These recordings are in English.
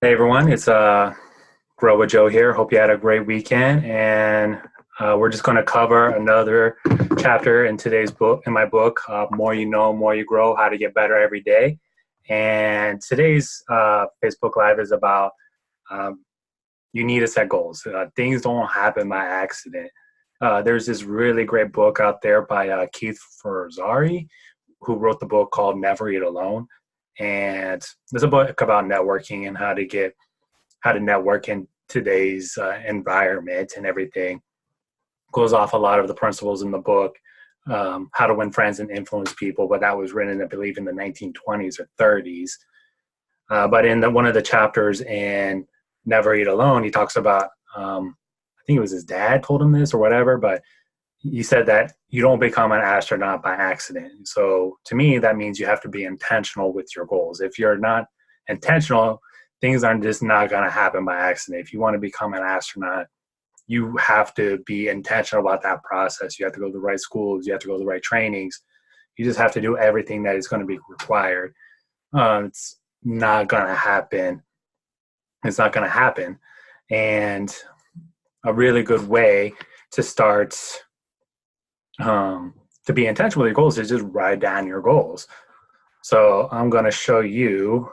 Hey everyone, it's Grow with Joe here. Hope you had a great weekend, and we're just going to cover another chapter in today's book, in my book, More You Know, More You Grow: How to Get Better Every Day. And today's Facebook Live is about um, you need to set goals. Things don't happen by accident. There's this really great book out there by Keith Ferrazzi, who wrote the book called Never Eat Alone. And there's a book about networking and how to network in today's environment and everything. Goes off a lot of the principles in the book, how to win friends and influence people, but that was written, I believe, in the 1920s or 30s. But in one of the chapters in Never Eat Alone, he talks about, I think it was his dad told him this or whatever, but he said that you don't become an astronaut by accident. So to me, that means you have to be intentional with your goals. If you're not intentional, things are just not going to happen by accident. If you want to become an astronaut, you have to be intentional about that process. You have to go to the right schools. You have to go to the right trainings. You just have to do everything that is going to be required. It's not going to happen. It's not going to happen. And a really good way to start to be intentional with your goals is just write down your goals. So I'm going to show you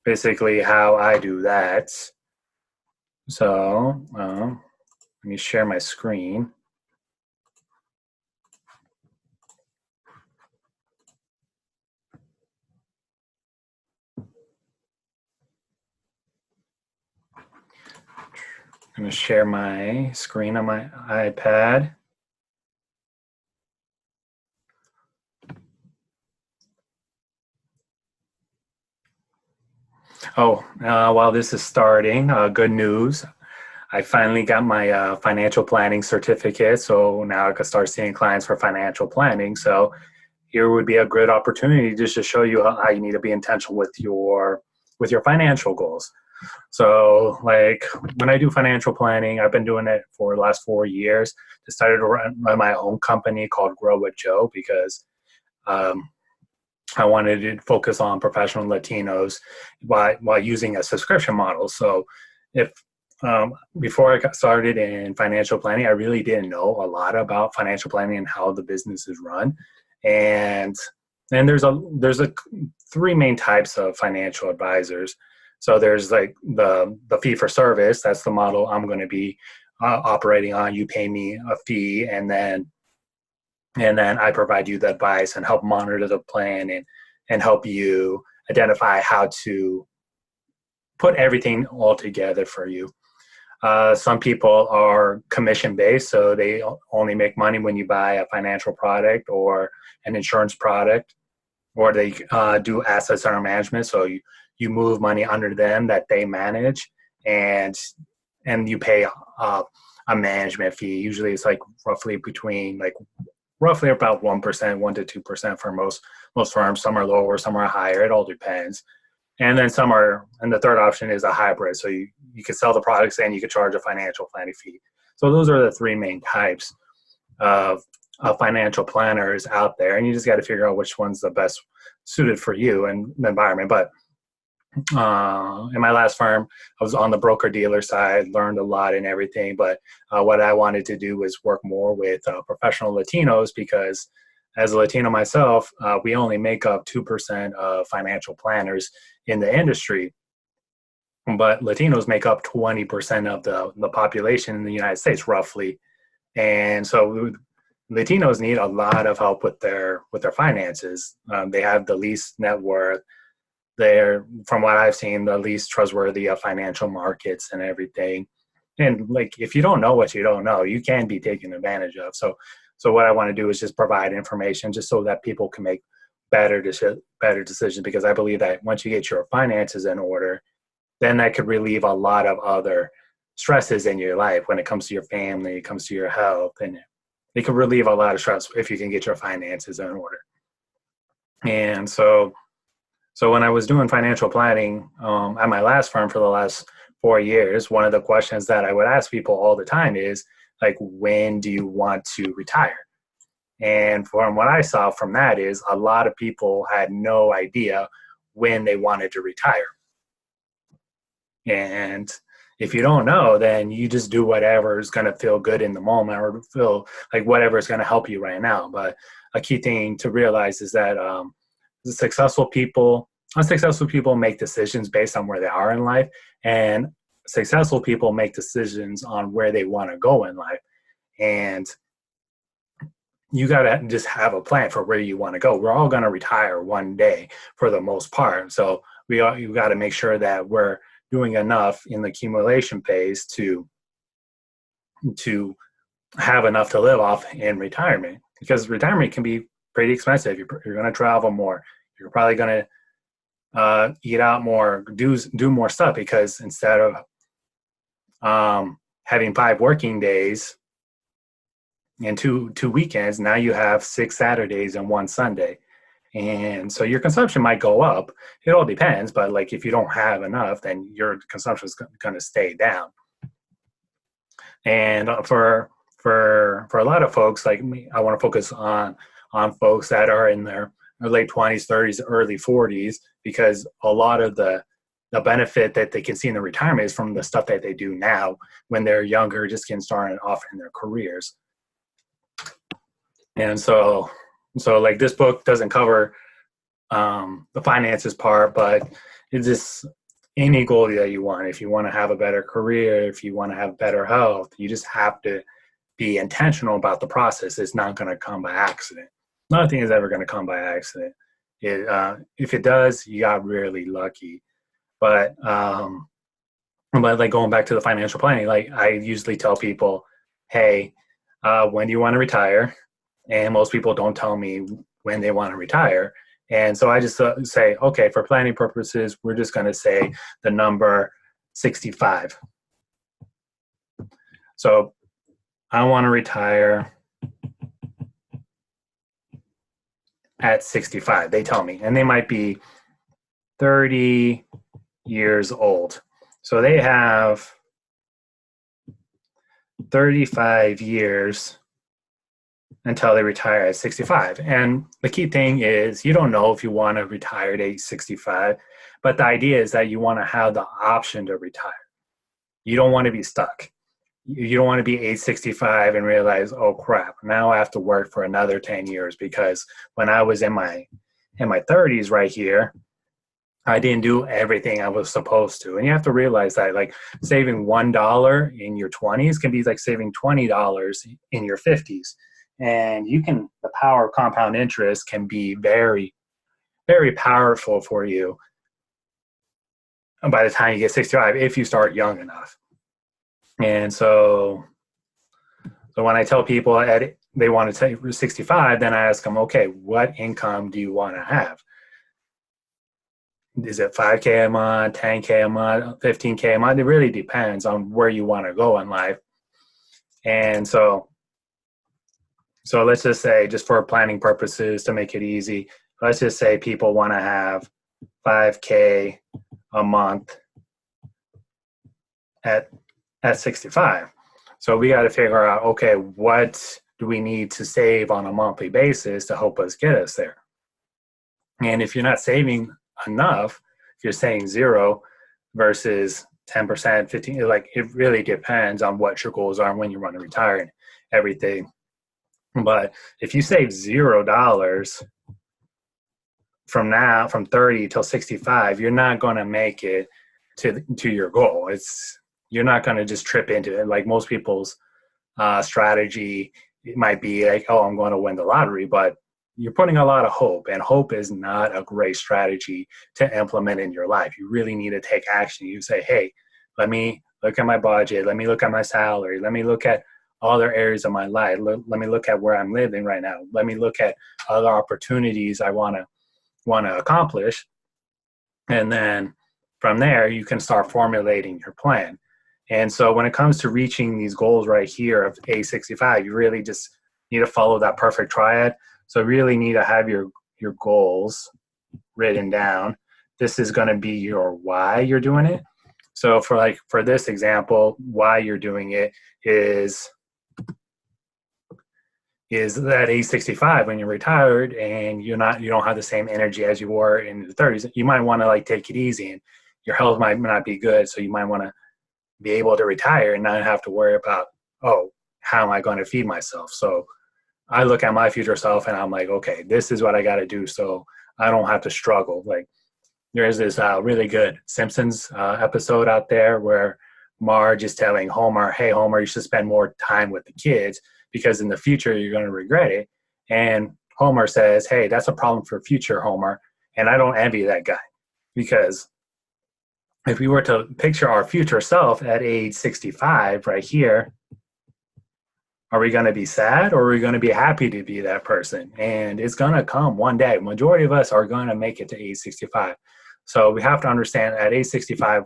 basically how I do that. So let me share my screen. I'm going to share my screen on my iPad. While this is starting, good news. I finally got my financial planning certificate, so now I can start seeing clients for financial planning. So here would be a good opportunity just to show you how you need to be intentional with your financial goals. So like when I do financial planning, I've been doing it for the last 4 years. I started to run my own company called Grow with Joe because I wanted to focus on professional Latinos while using a subscription model. So if before I got started in financial planning, I really didn't know a lot about financial planning and how the business is run. And there's a three main types of financial advisors. So there's like the fee for service. That's the model I'm going to be operating on. You pay me a fee, and then I provide you the advice and help monitor the plan and help you identify how to put everything all together for you. Some people are commission based, so they only make money when you buy a financial product or an insurance product, or they do assets under management. So you move money under them that they manage, and you pay a management fee. Usually it's like roughly about 1%, 1 to 2% for most firms. Some are lower, some are higher. It all depends. And then and the third option is a hybrid. So you can sell the products and you can charge a financial planning fee. So those are the three main types of financial planners out there. And you just got to figure out which one's the best suited for you and the environment. But in my last firm, I was on the broker dealer side, learned a lot and everything. But what I wanted to do was work more with professional Latinos, because as a Latino myself, we only make up 2% of financial planners in the industry. But Latinos make up 20% of the population in the United States, roughly. And so Latinos need a lot of help with their finances. They have the least net worth. They're, from what I've seen, the least trustworthy of financial markets and everything. And like, if you don't know what you don't know, you can be taken advantage of. So what I want to do is just provide information just so that people can make better decisions, because I believe that once you get your finances in order, then that could relieve a lot of other stresses in your life when it comes to your family, it comes to your health, and it can relieve a lot of stress if you can get your finances in order. And so when I was doing financial planning at my last firm for the last 4 years, one of the questions that I would ask people all the time is like, when do you want to retire? And from what I saw from that is a lot of people had no idea when they wanted to retire. And if you don't know, then you just do whatever is going to feel good in the moment or feel like whatever is going to help you right now. But a key thing to realize is that the unsuccessful people make decisions based on where they are in life, and successful people make decisions on where they want to go in life. And you got to just have a plan for where you want to go. We're all going to retire one day for the most part. So you got to make sure that we're doing enough in the accumulation phase to have enough to live off in retirement, because retirement can be pretty expensive. You're going to travel more. You're probably going to eat out more, do more stuff, because instead of having 5 working days and two weekends, now you have 6 Saturdays and 1 Sunday. And so your consumption might go up. It all depends, but like if you don't have enough, then your consumption is going to stay down. And for a lot of folks like me, I want to focus on folks that are in their late 20s, 30s, early 40s, because a lot of the benefit that they can see in the retirement is from the stuff that they do now when they're younger, just getting started off in their careers. And so like this book doesn't cover the finances part, but it's just any goal that you want. If you want to have a better career, if you want to have better health, you just have to be intentional about the process. It's not going to come by accident. Nothing is ever going to come by accident. If it does, you got really lucky. But like going back to the financial planning, like I usually tell people, hey, when do you want to retire? And most people don't tell me when they want to retire. And so I just say, okay, for planning purposes, we're just going to say the number 65. So I want to retire at 65, they tell me. And they might be 30 years old. So they have 35 years until they retire at 65. And the key thing is you don't know if you want to retire at age 65, but the idea is that you want to have the option to retire. You don't want to be stuck. You don't want to be age 65 and realize, oh crap, now I have to work for another 10 years because when I was in my 30s right here, I didn't do everything I was supposed to. And you have to realize that like saving $1 in your 20s can be like saving $20 in your 50s. And the power of compound interest can be very, very powerful for you by the time you get 65, if you start young enough. And so when I tell people they want to take 65, then I ask them, okay, what income do you want to have? Is it 5K a month, 10K a month, 15K a month? It really depends on where you want to go in life. And so let's just say, just for planning purposes to make it easy, let's just say people want to have 5K a month at 65. So we got to figure out, okay, what do we need to save on a monthly basis to help us get us there? And if you're not saving enough, if you're saying 0 versus 10%, 15, like it really depends on what your goals are and when you want to retire and everything. But if you save $0 from 30 till 65, you're not going to make it to your goal. You're not going to just trip into it. Like most people's strategy, it might be like, oh, I'm going to win the lottery, but you're putting a lot of hope, and hope is not a great strategy to implement in your life. You really need to take action. You say, hey, let me look at my budget. Let me look at my salary. Let me look at other areas of my life. Let me look at where I'm living right now. Let me look at other opportunities I want to accomplish. And then from there, you can start formulating your plan. And so when it comes to reaching these goals right here of age 65, you really just need to follow that perfect triad. So really need to have your goals written down. This is going to be your why you're doing it. So for this example, why you're doing it is that age 65 when you're retired and you don't have the same energy as you were in the 30s. You might want to like take it easy your health might not be good, so you might want to be able to retire and not have to worry about, oh, how am I going to feed myself? So I look at my future self and I'm like, okay, this is what I got to do so I don't have to struggle. Like there's this really good Simpsons episode out there where Marge is telling Homer, hey, Homer, you should spend more time with the kids because in the future you're going to regret it. And Homer says, hey, that's a problem for future Homer. And I don't envy that guy because if we were to picture our future self at age 65 right here, are we going to be sad or are we going to be happy to be that person? And it's going to come one day. Majority of us are going to make it to age 65. So we have to understand at age 65,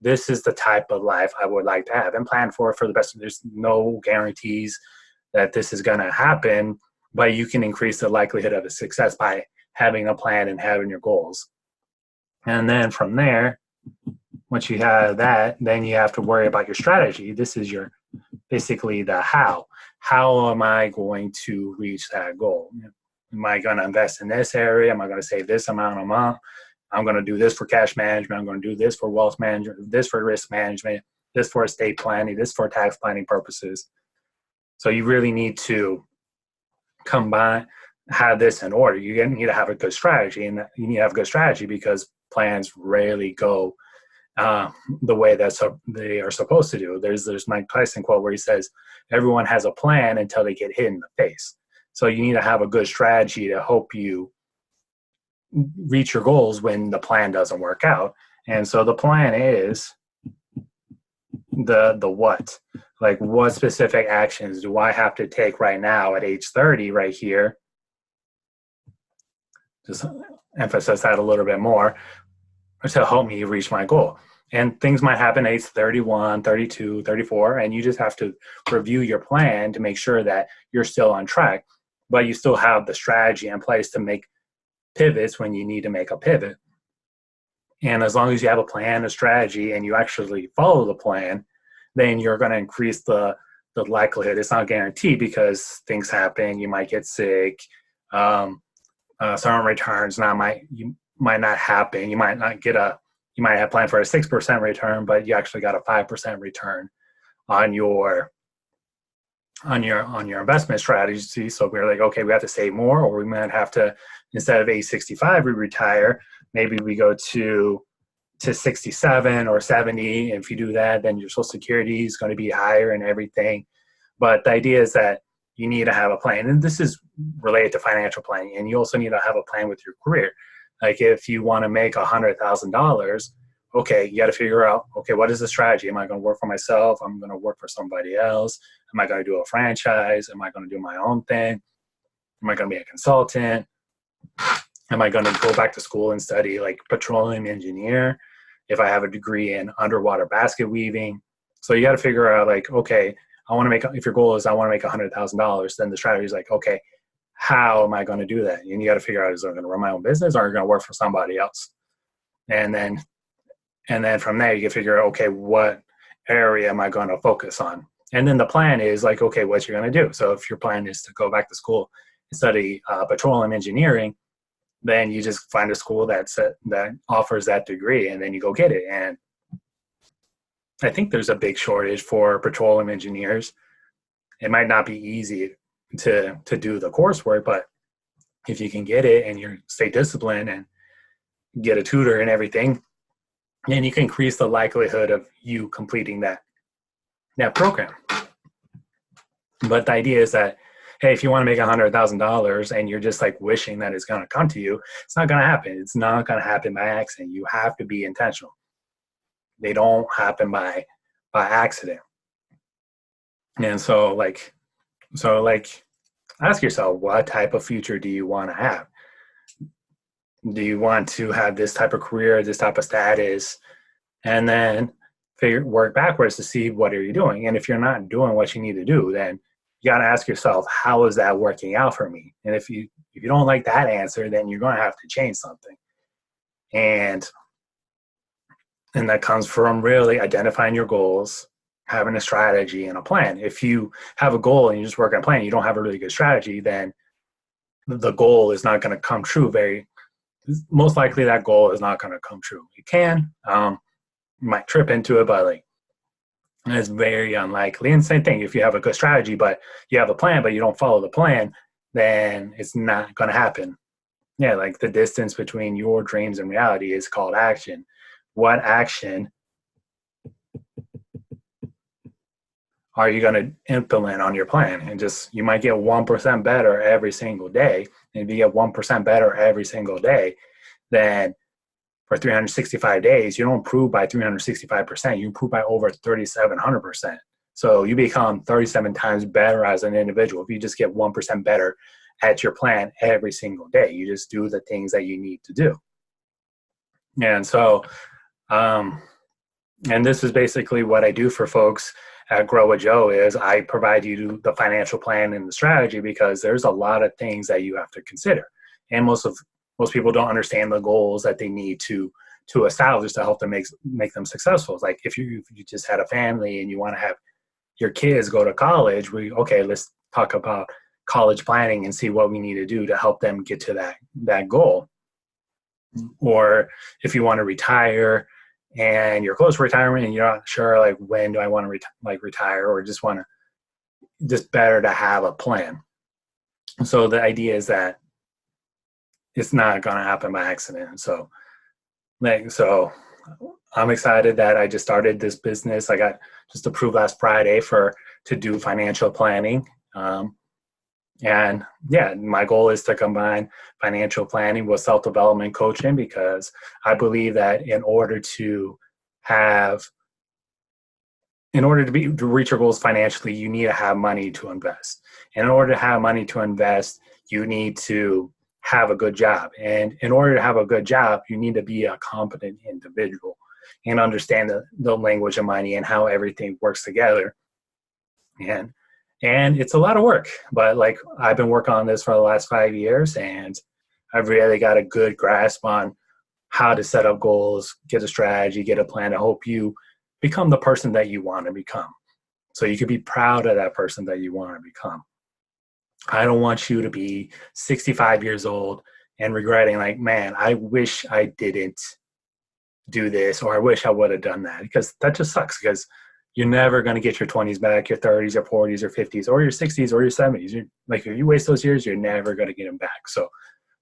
this is the type of life I would like to have and plan for the best. There's no guarantees that this is going to happen, but you can increase the likelihood of a success by having a plan and having your goals. And then from there, once you have that, then you have to worry about your strategy. This is your basically the how. How am I going to reach that goal? Am I going to invest in this area? Am I going to save this amount a month? I'm going to do this for cash management. I'm going to do this for wealth management, this for risk management, this for estate planning, this for tax planning purposes. So you really need to combine, have this in order. You need to have a good strategy, and you need to have a good strategy because plans rarely go the way that they are supposed to do. There's Mike Tyson quote where he says, everyone has a plan until they get hit in the face. So you need to have a good strategy to help you reach your goals when the plan doesn't work out. And so the plan is the what, like what specific actions do I have to take right now at age 30 right here? Just emphasize that a little bit more to help me reach my goal. And things might happen at age 31, 32, 34, and you just have to review your plan to make sure that you're still on track, but you still have the strategy in place to make pivots when you need to make a pivot. And as long as you have a plan, a strategy, and you actually follow the plan, then you're going to increase the likelihood. It's not guaranteed because things happen. You might get sick. Certain returns might not happen. You might have planned for a 6% return, but you actually got a 5% return on your investment strategy. So we're like, okay, we have to save more, or we might have to, instead of age 65, we retire. Maybe we go to 67 or 70. If you do that, then your Social Security is going to be higher and everything. But the idea is that you need to have a plan. And this is related to financial planning. And you also need to have a plan with your career. Like if you want to make $100,000, okay, you got to figure out, okay, what is the strategy? Am I going to work for myself? Am I going to work for somebody else? Am I going to do a franchise? Am I going to do my own thing? Am I going to be a consultant? Am I going to go back to school and study like petroleum engineer if I have a degree in underwater basket weaving? So you got to figure out like, okay, if your goal is I want to make $100,000, then the strategy is like, okay, how am I going to do that? And you got to figure out, is I going to run my own business or am I going to work for somebody else? And then from there, you can figure out, okay, what area am I going to focus on? And then the plan is like, okay, what you're going to do. So if your plan is to go back to school and study petroleum engineering, then you just find a school that offers that degree, and then you go get it. And I think there's a big shortage for petroleum engineers. It might not be easy to do the coursework, but if you can get it and you stay disciplined and get a tutor and everything, then you can increase the likelihood of you completing that program. But the idea is that, hey, if you want to make $100,000 and you're just like wishing that it's going to come to you, it's not going to happen. It's not going to happen by accident. You have to be intentional. They don't happen by accident. And so ask yourself, what type of future do you want to have? Do you want to have this type of career, this type of status? And then work backwards to see what are you doing. And if you're not doing what you need to do, then you got to ask yourself, how is that working out for me? And if you don't like that answer, then you're going to have to change something. And that comes from really identifying your goals, having a strategy and a plan. If you have a goal and you just work on a plan, you don't have a really good strategy, then the goal is not going to come true very, most likely that goal is not going to come true. It can, you might trip into it, but like it's very unlikely. And same thing, if you have a good strategy, but you have a plan, but you don't follow the plan, then it's not going to happen. Yeah, like the distance between your dreams and reality is called action. What action are you going to implement on your plan? And just, you might get 1% better every single day. And if you get 1% better every single day, then for 365 days, you don't improve by 365%. You improve by over 3,700%. So you become 37 times better as an individual if you just get 1% better at your plan every single day. You just do the things that you need to do. And so, and this is basically what I do for folks at Grow with Joe is I provide you the financial plan and the strategy, because there's a lot of things that you have to consider. And most people don't understand the goals that they need to establish to help them make them successful. It's like if you just had a family and you want to have your kids go to college, let's talk about college planning and see what we need to do to help them get to that goal. Or if you want to retire and you're close to retirement and you're not sure, like, when do I want to retire, or just better to have a plan. So the idea is that it's not going to happen by accident. So I'm excited that I just started this business. I got just approved last Friday to do financial planning. And yeah, my goal is to combine financial planning with self-development coaching, because I believe that in order to reach your goals financially, you need to have money to invest. And in order to have money to invest, you need to have a good job. And in order to have a good job, you need to be a competent individual and understand the language of money and how everything works together. And it's a lot of work, but like I've been working on this for the last 5 years, and I've really got a good grasp on how to set up goals, get a strategy, get a plan to help you become the person that you want to become. So you can be proud of that person that you want to become. I don't want you to be 65 years old and regretting, like, man, I wish I didn't do this, or I wish I would have done that, because that just sucks, because you're never going to get your 20s back, your 30s, your 40s, your 50s, or your 60s, or your 70s. If you waste those years, you're never going to get them back. So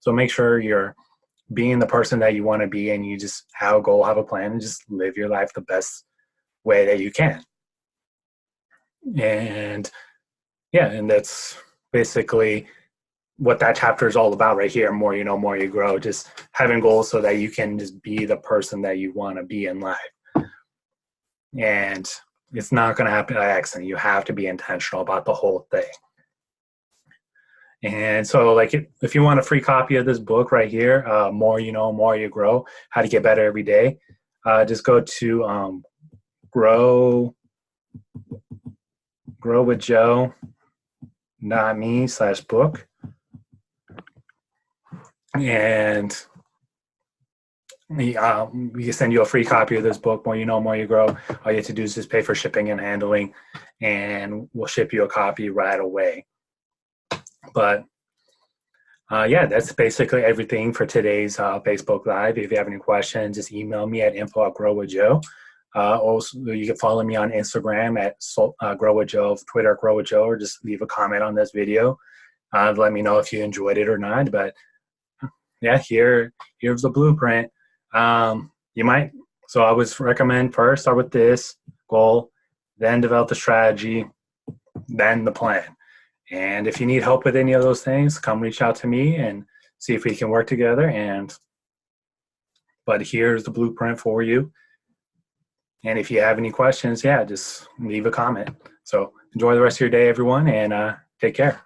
make sure you're being the person that you want to be, and you just have a goal, have a plan, and just live your life the best way that you can. And yeah, and that's basically what that chapter is all about right here. More you know, more you grow. Just having goals so that you can just be the person that you want to be in life. And it's not going to happen by accident. You have to be intentional about the whole thing. And so, like, if you want a free copy of this book right here, More You Know, More You Grow, How to Get Better Every Day, just go to growwithjoe.me/book. And we can send you a free copy of this book, More You Know, More You Grow. All you have to do is just pay for shipping and handling, and we'll ship you a copy right away. But yeah, that's basically everything for today's Facebook Live. If you have any questions, just email me at info@growwithjoe. Also, you can follow me on Instagram at growwithjoe, Twitter growwithjoe, or just leave a comment on this video. Let me know if you enjoyed it or not. But yeah, here's the blueprint. So I would recommend first start with this goal, then develop the strategy, then the plan. And if you need help with any of those things, come reach out to me and see if we can work together. But here's the blueprint for you. And if you have any questions, just leave a comment. So enjoy the rest of your day, everyone, and take care.